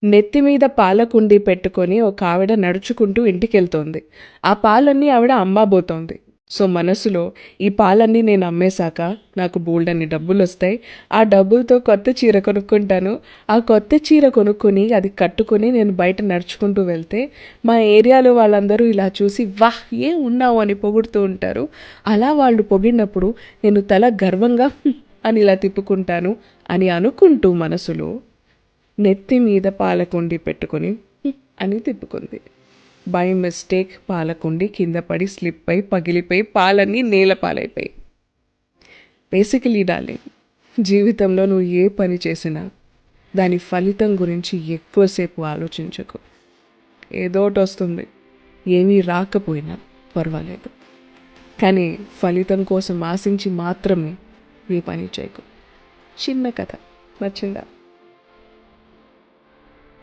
నెత్తి మీద పాల కుండీ పెట్టుకొని ఒక ఆవిడ నడుచుకుంటూ ఇంటికెళ్తోంది. ఆ పాలన్నీ ఆవిడ అమ్మబోతోంది. సో మనసులో ఈ పాలన్నీ నేను అమ్మేశాక నాకు బోల్డన్ని డబ్బులొస్తాయి. ఆ డబ్బులతో కొత్త చీర కొనుక్కుంటాను. ఆ కొత్త చీర కొనుక్కొని అది కట్టుకొని నేను బయట నడుచుకుంటూ వెళ్తే మా ఏరియాలో వాళ్ళందరూ ఇలా చూసి వాహ్! ఏం ఉన్నావు అని పొగుడుతూ ఉంటారు. అలా వాళ్ళు పొగిడినప్పుడు నేను తల గర్వంగా అని ఇలా తిప్పుకుంటాను అని అనుకుంటూ మనసులో నెత్తి మీద పాలకుండి పెట్టుకొని అని తిప్పుకుంది. బై మిస్టేక్ పాలకుండి కింద పడి స్లిప్ అయి పగిలిపోయి పాలన్నీ నేల పాలైపోయి. బేసికలీ డార్లింగ్, జీవితంలో నువ్వు ఏ పని చేసినా దాని ఫలితం గురించి ఎక్కువసేపు ఆలోచించకు. ఏదోటి వస్తుంది, ఏమీ రాకపోయినా పర్వాలేదు, కానీ ఫలితం కోసం ఆశించి మాత్రమే ఈ పని చేయకు. చిన్న కథ నచ్చిందా?